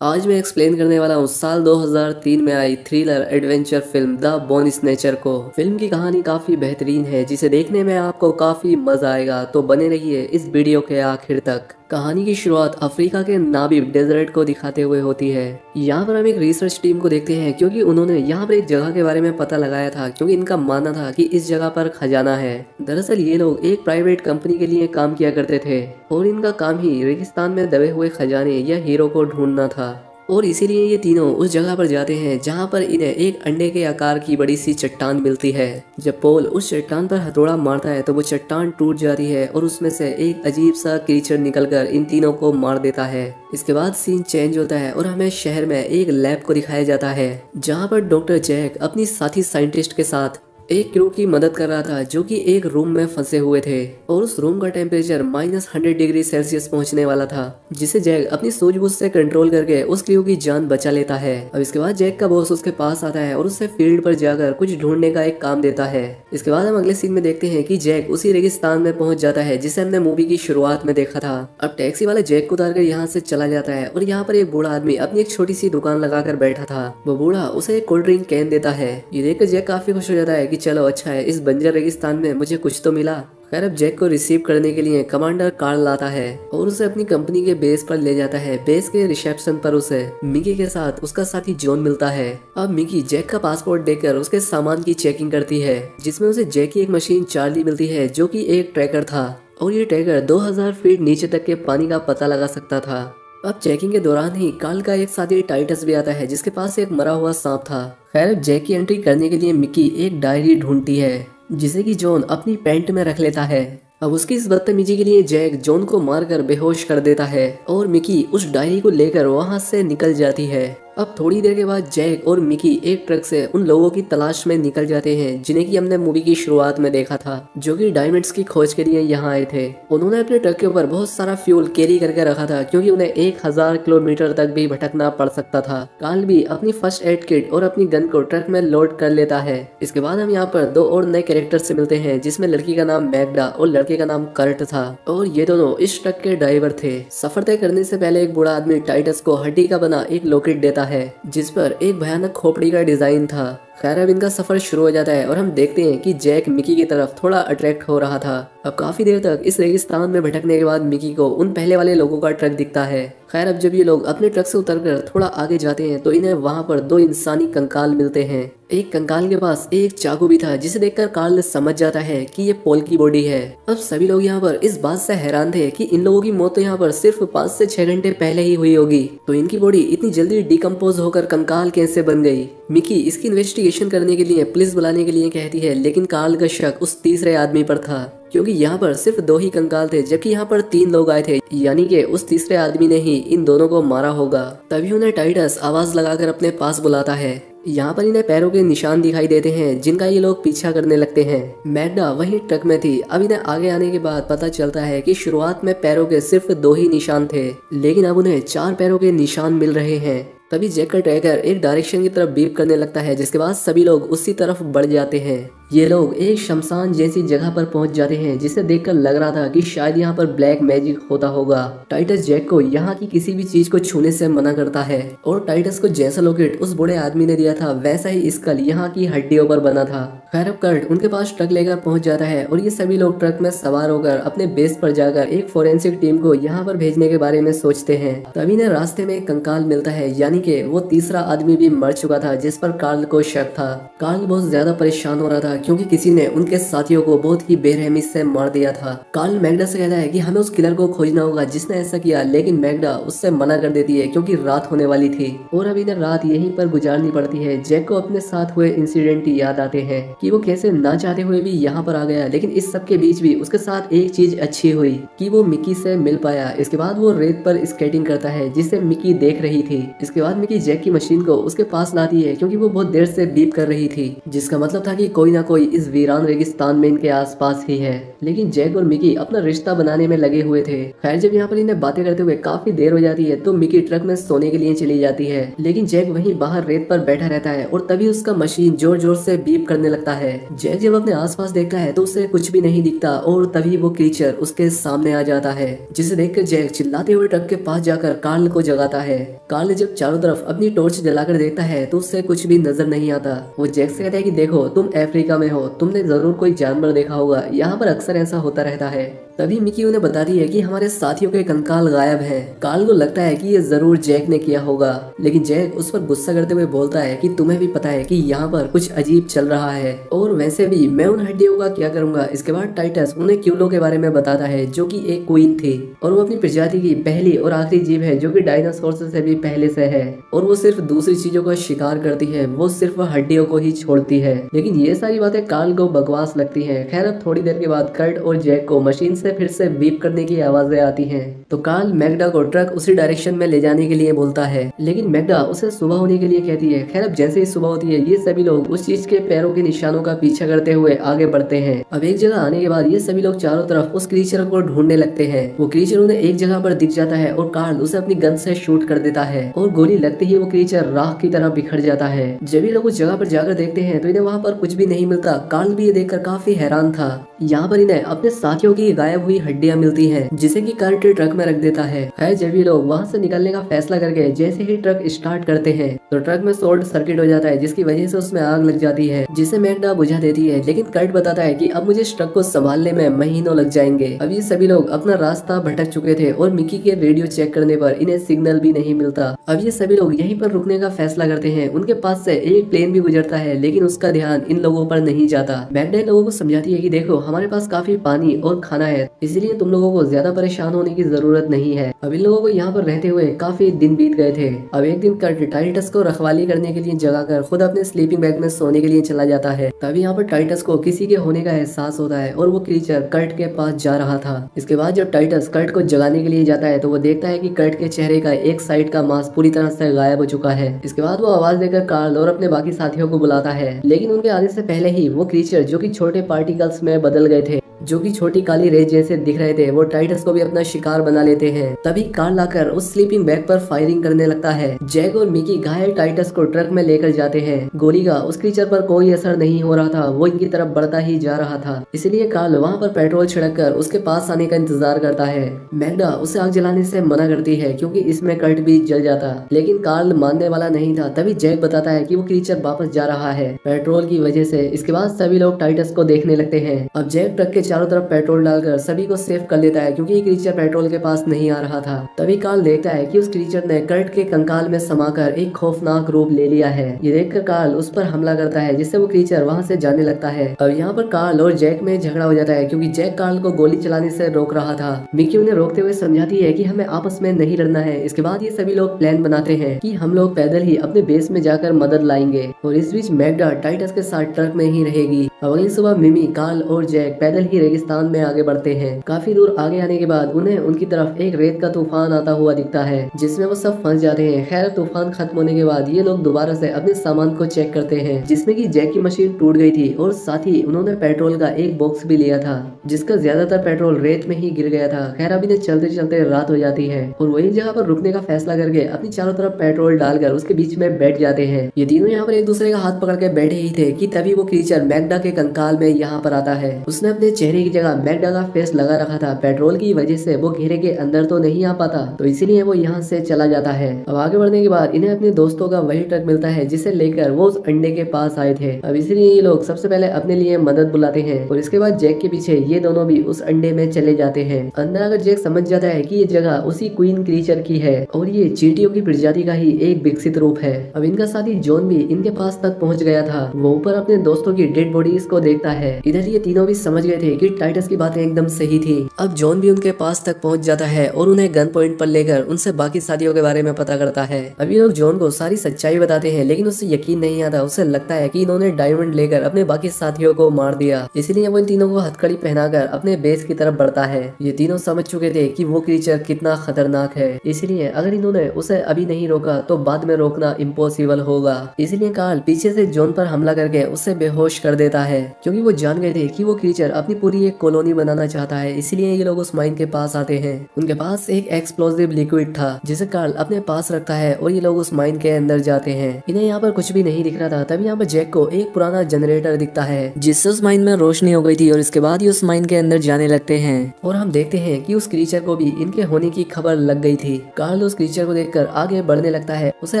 आज मैं एक्सप्लेन करने वाला हूँ साल 2003 में आई thriller adventure film the bone snatcher को। फिल्म की कहानी काफी बेहतरीन है जिसे देखने में आपको काफी मजा आएगा, तो बने रहिए इस वीडियो के आखिर तक। कहानी की शुरुआत अफ्रीका के नाबीब डेजर्ट को दिखाते हुए होती है। यहाँ पर हम एक रिसर्च टीम को देखते हैं क्योंकि उन्होंने यहाँ पर एक जगह के बारे में पता लगाया था, क्योंकि इनका मानना था कि इस जगह पर खजाना है। दरअसल ये लोग एक प्राइवेट कंपनी के लिए काम किया करते थे और इनका काम ही रेगिस्तान में दबे हुए खजाने या हीरो को ढूंढना था। और इसीलिए ये तीनों उस जगह पर जाते हैं जहाँ पर इन्हें एक अंडे के आकार की बड़ी सी चट्टान मिलती है। जब पोल उस चट्टान पर हथौड़ा मारता है तो वो चट्टान टूट जाती है और उसमें से एक अजीब सा क्रीचर निकलकर इन तीनों को मार देता है। इसके बाद सीन चेंज होता है और हमें शहर में एक लैब को दिखाया जाता है जहाँ पर डॉक्टर जैक अपनी साथी साइंटिस्ट के साथ एक क्रू की मदद कर रहा था जो कि एक रूम में फंसे हुए थे और उस रूम का टेम्परेचर -100 डिग्री सेल्सियस पहुंचने वाला था, जिसे जैक अपनी सूझबूझ से कंट्रोल करके उस क्रू की जान बचा लेता है। अब इसके बाद जैक का बॉस उसके पास आता है और उससे फील्ड पर जाकर कुछ ढूंढने का एक काम देता है। इसके बाद हम अगले सीन में देखते हैं कि जैक उसी रेगिस्तान में पहुंच जाता है जिसे हमने मूवी की शुरुआत में देखा था। अब टैक्सी वाले जैक को उतार कर यहाँ से चला जाता है और यहाँ पर एक बूढ़ा आदमी अपनी एक छोटी सी दुकान लगाकर बैठा था। वो बूढ़ा उसे एक कोल्ड ड्रिंक कैन देता है। ये देखकर जैक काफी खुश हो जाता है कि चलो अच्छा है, इस बंजर रेगिस्तान में मुझे कुछ तो मिला। खैर अब जैक को रिसीव करने के लिए कमांडर कार्ल आता है और उसे अपनी कंपनी के बेस पर ले जाता है। बेस के रिसेप्शन पर उसे मिकी के साथ उसका साथी जॉन मिलता है। अब मिकी जैक का पासपोर्ट देकर उसके सामान की चेकिंग करती है, जिसमें उसे जैक की एक मशीन चार्ली मिलती है जो कि एक ट्रैकर था और ये ट्रैकर 2000 फीट नीचे तक के पानी का पता लगा सकता था। अब चेकिंग के दौरान ही कार्ल का एक साथी टाइटस भी आता है जिसके पास एक मरा हुआ सांप था। खैर जैक की एंट्री करने के लिए मिकी एक डायरी ढूंढती है जिसे कि जॉन अपनी पैंट में रख लेता है। अब उसकी इस बदतमीजी के लिए जैक जॉन को मारकर बेहोश कर देता है और मिकी उस डायरी को लेकर वहां से निकल जाती है। अब थोड़ी देर के बाद जैक और मिकी एक ट्रक से उन लोगों की तलाश में निकल जाते हैं जिन्हें कि हमने मूवी की शुरुआत में देखा था, जो कि डायमंड्स की खोज के लिए यहाँ आए थे। उन्होंने अपने ट्रक के ऊपर बहुत सारा फ्यूल कैरी करके रखा था क्योंकि उन्हें 1000 किलोमीटर तक भी भटकना पड़ सकता था। कार्ल भी अपनी फर्स्ट एड किट और अपनी गन को ट्रक में लोड कर लेता है। इसके बाद हम यहाँ पर दो और नए कैरेक्टर से मिलते हैं, जिसमें लड़की का नाम मैग्डा और लड़के का नाम कर्ट था और ये दोनों इस ट्रक के ड्राइवर थे। सफर तय करने से पहले एक बूढ़ा आदमी टाइटस को हड्डी का बना एक लॉकेट देता है जिस पर एक भयानक खोपड़ी का डिजाइन था। खैर अब इनका सफर शुरू हो जाता है और हम देखते हैं कि जैक मिकी की तरफ थोड़ा अट्रैक्ट हो रहा था। अब काफी देर तक इस रेगिस्तान में भटकने के बाद मिकी को उन पहले वाले लोगों का ट्रक दिखता है। खैर अब जब ये लोग अपने ट्रक से उतरकर थोड़ा आगे जाते हैं तो इन्हें वहां पर दो इंसानी कंकाल मिलते हैं। एक कंकाल के पास एक चाकू भी था जिसे देखकर कार्ल समझ जाता है कि ये पॉल की बॉडी है। अब सभी लोग यहाँ पर इस बात से हैरान थे कि इन लोगों की मौत तो यहाँ पर सिर्फ 5 से 6 घंटे पहले ही हुई होगी, तो इनकी बॉडी इतनी जल्दी डिकम्पोज होकर कंकाल कैसे बन गई। मिकी इसकी इन्वेस्टिगेशन करने के लिए पुलिस बुलाने के लिए कहती है, लेकिन कार्ल का शक उस तीसरे आदमी पर था क्योंकि यहाँ पर सिर्फ 2 ही कंकाल थे जबकि यहाँ पर 3 लोग आए थे, यानी कि उस तीसरे आदमी ने ही इन दोनों को मारा होगा। तभी उन्हें टाइटस आवाज लगाकर अपने पास बुलाता है। यहाँ पर इन्हें पैरों के निशान दिखाई देते हैं जिनका ये लोग पीछा करने लगते हैं। मैग्डा वही ट्रक में थी। अब इन्हें आगे आने के बाद पता चलता है कि शुरुआत में पैरों के सिर्फ 2 ही निशान थे, लेकिन अब उन्हें 4 पैरों के निशान मिल रहे हैं। तभी जैक का ट्रैकर एक डायरेक्शन की तरफ बीप करने लगता है, जिसके बाद सभी लोग उसी तरफ बढ़ जाते हैं। ये लोग एक शमशान जैसी जगह पर पहुंच जाते हैं जिसे देखकर लग रहा था कि शायद यहाँ पर ब्लैक मैजिक होता होगा। टाइटस जैक को यहाँ की किसी भी चीज को छूने से मना करता है और टाइटस को जैसा लॉकेट उस बूढ़े आदमी ने दिया था वैसा ही स्कल यहाँ की हड्डियों पर बना था। खैर अब कर्ट उनके पास ट्रक लेकर पहुंच जाता है और ये सभी लोग ट्रक में सवार होकर अपने बेस पर जाकर एक फोरेंसिक टीम को यहाँ पर भेजने के बारे में सोचते हैं। तभी ने रास्ते में एक कंकाल मिलता है, यानी कि वो तीसरा आदमी भी मर चुका था जिस पर कार्ल को शक था। कार्ल बहुत ज्यादा परेशान हो रहा था क्योंकि किसी ने उनके साथियों को बहुत ही बेरहमी से मार दिया था। कार्ल मैग्डा से कहता है कि हमें उस किलर को खोजना होगा जिसने ऐसा किया, लेकिन मैग्डा उससे मना कर देती है क्योंकि रात होने वाली थी और अब इन्हें रात यहीं पर गुजारनी पड़ती है। जैक को अपने साथ हुए इंसिडेंट याद आते हैं कि वो कैसे ना चाहते हुए भी यहाँ पर आ गया, लेकिन इस सब के बीच भी उसके साथ एक चीज अच्छी हुई कि वो मिकी से मिल पाया। इसके बाद वो रेत पर स्केटिंग करता है जिसे मिकी देख रही थी। इसके बाद मिकी जैक की मशीन को उसके पास लाती है क्योंकि वो बहुत देर से बीप कर रही थी, जिसका मतलब था कि कोई ना कोई इस वीरान रेगिस्तान में इनके आसपास ही है। लेकिन जैक और मिकी अपना रिश्ता बनाने में लगे हुए थे। खैर जब यहाँ पर इन्हें बातें करते हुए काफी देर हो जाती है तो मिकी ट्रक में सोने के लिए चली जाती है, लेकिन जैक वहीं बाहर रेत पर बैठा रहता है और तभी उसका मशीन जोर जोर से बीप करने लगता है। जैक जब अपने आसपास देखता है तो उसे कुछ भी नहीं दिखता और तभी वो क्रीचर उसके सामने आ जाता है, जिसे देखकर जैक चिल्लाते हुए ट्रक के पास जाकर कार्ल को जगाता है। कार्ल जब चारों तरफ अपनी टॉर्च जलाकर देखता है तो उससे कुछ भी नजर नहीं आता। वो जैक से कहता है कि देखो तुम अफ्रीका में हो, तुमने जरूर कोई जानवर देखा होगा, यहाँ पर अक्सर ऐसा होता रहता है। तभी मिकी उन्हें बताती है कि हमारे साथियों के कंकाल गायब हैं। कार्ल को लगता है कि ये जरूर जैक ने किया होगा, लेकिन जैक उस पर गुस्सा करते हुए बोलता है कि तुम्हें भी पता है कि यहाँ पर कुछ अजीब चल रहा है और वैसे भी मैं उन हड्डियों का क्या करूंगा। इसके बाद टाइटस उन्हें क्यूलो के बारे में बताता है जो कि एक क्वीन थी और वो अपनी प्रजाति की पहली और आखिरी जीव है जो कि डायनासोर से भी पहले से है और वो सिर्फ दूसरी चीजों का शिकार करती है, वो सिर्फ हड्डियों को ही छोड़ती है। लेकिन ये सारी बातें कार्ल को बकवास लगती है। खैर अब थोड़ी देर के बाद कर्ट और जैक को मशीन से फिर से बीप करने की आवाजें आती हैं, तो कार्ल मैग्डा को ट्रक उसी डायरेक्शन में ले जाने के लिए बोलता है, लेकिन मैग्डा उसे सुबह होने के लिए कहती है। खैर अब जैसे ही सुबह होती है ये सभी लोग उस चीज के पैरों के निशानों का पीछा करते हुए आगे बढ़ते हैं। अब एक जगह आने के बाद ये सभी लोग चारों तरफ उस क्रीचर को ढूंढने लगते हैं। वो क्रीचर उन्हें एक जगह पर दिख जाता है और कार्ल उसे अपनी गन से शूट कर देता है और गोली लगते ही वो क्रीचर राख की तरह बिखर जाता है। जब ये लोग उस जगह पर जाकर देखते हैं तो इन्हें वहाँ पर कुछ भी नहीं मिलता। कार्ल भी ये देखकर काफी हैरान था। यहाँ पर इन्हें अपने साथियों की गायब हुई हड्डियां मिलती हैं, जिसे कि कार्ट ट्रक में रख देता है। खैर जब ये लोग वहाँ से निकलने का फैसला करके जैसे ही ट्रक स्टार्ट करते हैं तो ट्रक में शॉर्ट सर्किट हो जाता है, जिसकी वजह से उसमें आग लग जाती है, जिसे मैग्डा बुझा देती है। लेकिन कर्ट बताता है कि अब मुझे इस ट्रक को संभालने में महीनों लग जाएंगे। अब ये सभी लोग अपना रास्ता भटक चुके थे और मिकी के रेडियो चेक करने पर इन्हें सिग्नल भी नहीं मिलता। अब ये सभी लोग यहीं पर रुकने का फैसला करते हैं। उनके पास से एक प्लेन भी गुजरता है, लेकिन उसका ध्यान इन लोगों पर नहीं जाता। मैग्डा इन लोगों को समझाती है कि देखो हमारे पास काफी पानी और खाना है, इसलिए तुम लोगों को ज्यादा परेशान होने की जरूरत नहीं है। अब इन लोगों को यहाँ पर रहते हुए काफी दिन बीत गए थे। अब एक दिन कर्ट टाइटस को रखवाली करने के लिए जगाकर खुद अपने स्लीपिंग बैग में सोने के लिए चला जाता है। तभी यहाँ पर टाइटस को किसी के होने का एहसास होता है और वो क्रीचर कर्ट के पास जा रहा था। इसके बाद जब टाइटस कर्ट को जगाने के लिए जाता है तो वो देखता है कि कर्ट के चेहरे का एक साइड का मांस पूरी तरह से गायब हो चुका है। इसके बाद वो आवाज देकर कार्ल और अपने बाकी साथियों को बुलाता है, लेकिन उनके आने से पहले ही वो क्रीचर जो कि छोटे पार्टिकल्स में बदल गए थे, जो कि छोटी काली रेत जैसे दिख रहे थे, वो टाइटस को भी अपना शिकार बना लेते हैं। तभी कार्ल आकर उस स्लीपिंग बैग पर फायरिंग करने लगता है। जैक और मिकी घायल टाइटस को ट्रक में लेकर जाते हैं। गोली का उस क्रीचर पर कोई असर नहीं हो रहा था, वो इनकी तरफ बढ़ता ही जा रहा था। इसलिए कार्ल वहाँ पर पेट्रोल छिड़क कर उसके पास आने का इंतजार करता है। मैग्डा उसे आग जलाने से मना करती है क्योंकि इसमें कर्ट भी जल जाता, लेकिन कार्ल मानने वाला नहीं था। तभी जैक बताता है कि वो क्रीचर वापस जा रहा है पेट्रोल की वजह से। इसके बाद सभी लोग टाइटस को देखने लगते हैं। अब जैक ट्रक के चारों तरफ पेट्रोल डालकर सभी को सेव कर लेता है क्योंकि ये क्रीचर पेट्रोल के पास नहीं आ रहा था। तभी कार्ल देखता है कि उस क्रीचर ने कर्ट के कंकाल में समाकर एक खौफनाक रूप ले लिया है। ये देखकर कार्ल उस पर हमला करता है, जिससे वो क्रीचर वहां से जाने लगता है। अब यहाँ पर कार्ल और जैक में झगड़ा हो जाता है क्योंकि जैक कार्ल को गोली चलाने से रोक रहा था। मिकी उन्हें रोकते हुए समझाती है कि हमें आपस में नहीं लड़ना है। इसके बाद ये सभी लोग प्लान बनाते हैं कि हम लोग पैदल ही अपने बेस में जाकर मदद लाएंगे और इस बीच मैग्डा टाइटस के साथ ट्रक में ही रहेगी। अब अगली सुबह मिमी, कार्ल और जैक पैदल ही रेगिस्तान में आगे बढ़ते हैं। काफी दूर आगे आने के बाद उन्हें उनकी तरफ एक रेत का तूफान आता हुआ दिखता है, जिसमें वो सब फंस जाते हैं। खैर तूफान खत्म होने के बाद ये लोग दोबारा से अपने सामान को चेक करते हैं, जिसमें कि जैक की मशीन टूट गई थी और साथ ही उन्होंने पेट्रोल का एक बॉक्स भी लिया था, जिसका ज्यादातर पेट्रोल रेत में ही गिर गया था। खैर अब इन्हें चलते चलते रात हो जाती है और वही जगह पर रुकने का फैसला करके अपनी चारों तरफ पेट्रोल डालकर उसके बीच में बैठ जाते हैं। ये तीनों यहाँ पर एक दूसरे का हाथ पकड़ के बैठे ही थे कि तभी वो क्रीचर मैग्डा के कंकाल में यहाँ पर आता है। उसने अपने चेहरे की जगह मैग्डा का फेस लगा रखा था। पेट्रोल की वजह से वो घेरे के अंदर तो नहीं आ पाता, तो इसीलिए वो यहाँ से चला जाता है। अब आगे बढ़ने के बाद इन्हें अपने दोस्तों का वही ट्रक मिलता है जिसे लेकर वो उस अंडे के पास आए थे। अब इसलिए ये लोग सबसे पहले अपने लिए मदद बुलाते हैं और इसके बाद जैक के पीछे ये दोनों भी उस अंडे में चले जाते हैं। अंदर अगर जैक समझ जाता है कि ये जगह उसी क्वीन क्रीचर की है और ये चींटियों की प्रजाति का ही एक विकसित रूप है। अब इनका साथी जॉन भी इनके पास तक पहुँच गया था। वो ऊपर अपने दोस्तों की डेड बॉडीज को देखता है। इधर ये तीनों भी समझ गए थे कि टाइटस की बातें एकदम सही थी। अब जॉन भी उनके पास तक पहुंच जाता है और उन्हें गन पॉइंट पर लेकर उनसे बाकी साथियों के बारे में पता करता है। अभी लोग जॉन को सारी सच्चाई बताते हैं, लेकिन उसे यकीन नहीं आता। उसे लगता है कि इन्होंने डायमंड लेकर अपने बाकी साथियों को मार दिया, इसलिए वो इन तीनों को हथकड़ी पहनाकर अपने बेस की तरफ बढ़ता है। ये तीनों समझ चुके थे कि वो क्रीचर कितना खतरनाक है, इसलिए अगर इन्होंने उसे अभी नहीं रोका तो बाद में रोकना इम्पॉसिबल होगा। इसलिए कार्ल पीछे से जॉन पर हमला करके उसे बेहोश कर देता है, क्योंकि वो जान गए थे कि वो क्रीचर अपनी पूरी एक कॉलोनी बनाना चाहता है। इसलिए ये लोग उस माइन के पास आते हैं। उनके पास एक एक्सप्लोसिव लिक्विड था जिसे कार्ल अपने पास रखता है और ये लोग उस माइन के अंदर जाते हैं। इन्हें यहाँ पर कुछ भी नहीं दिख रहा था। तभी यहाँ पर जैक को एक पुराना जनरेटर दिखता है जिससे उस माइन में रोशनी हो गई थी, और इसके बाद ही उस माइन के अंदर जाने लगते हैं और हम देखते हैं कि उस क्रीचर को भी इनके होने की खबर लग गई थी। कार्ल उस क्रीचर को देखकर आगे बढ़ने लगता है। उसे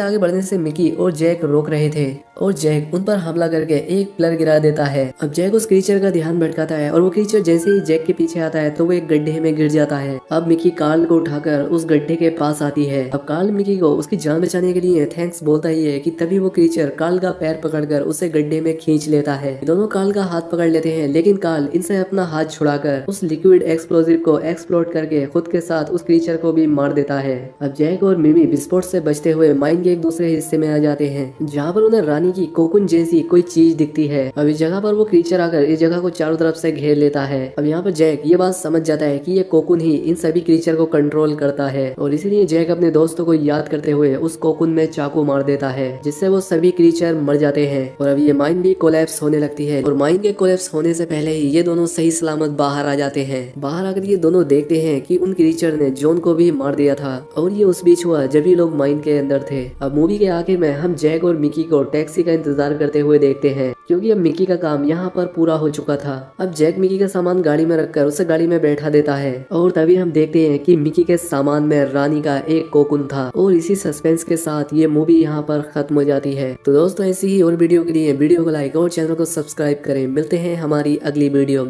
आगे बढ़ने से मिकी और जैक रोक रहे थे और जैक उन पर हमला करके एक पिलर गिरा देता है। अब जैक उस क्रीचर का ध्यान भटकाता है और वो क्रीचर जैसे ही जैक के पीछे आता है तो वो एक गड्ढे में गिर जाता है। अब मिकी कार्ल को उठाकर उस गड्ढे के पास आती है। अब कार्ल मिकी को उसकी जान बचाने के लिए थैंक्स बोलता ही है कि तभी वो क्रीचर कार्ल का पैर पकड़कर उसे गड्ढे में खींच लेता है। दोनों कार्ल का हाथ पकड़ लेते हैं, लेकिन कार्ल इनसे अपना हाथ छुड़ाकर उस लिक्विड एक्सप्लोजिव को एक्सप्लोड करके खुद के साथ उस क्रीचर को भी मार देता है। अब जैक और मिमी विस्फोट से बचते हुए माइन के एक दूसरे हिस्से में आ जाते हैं, जहाँ पर उन्हें रानी की कोकुन जैसी कोई चीज दिखती है। अब इस जगह पर वो क्रीचर आकर इस जगह को चारों तरफ से घेर लेता है। अब यहाँ पर जैक ये बात समझ जाता है कि ये कोकुन ही इन सभी क्रीचर को कंट्रोल करता है, और इसीलिए जैक अपने दोस्तों को याद करते हुए उस कोकुन में चाकू मार देता है, जिससे वो सभी क्रीचर मर जाते हैं। और अब ये माइन भी कोलैप्स होने लगती है, और माइन के कोलैप्स होने से पहले ही ये दोनों सही सलामत बाहर आ जाते हैं। बाहर आकर ये दोनों देखते हैं कि उन क्रीचर ने जॉन को भी मार दिया था, और ये उस बीच हुआ जब ये लोग माइन के अंदर थे। अब मूवी के आखिर में हम जैक और मिकी को टैक्सी का इंतजार करते हुए देखते हैं, क्योंकि अब मिकी का काम यहाँ पर पूरा हो चुका था। अब जैक मिकी का सामान गाड़ी में रखकर उसे गाड़ी में बैठा देता है, और तभी हम देखते हैं कि मिकी के सामान में रानी का एक कोकुन था। और इसी सस्पेंस के साथ ये मूवी यहाँ पर खत्म हो जाती है। तो दोस्तों ऐसी ही और वीडियो के लिए वीडियो को लाइक और चैनल को सब्सक्राइब करें। मिलते हैं हमारी अगली वीडियो में।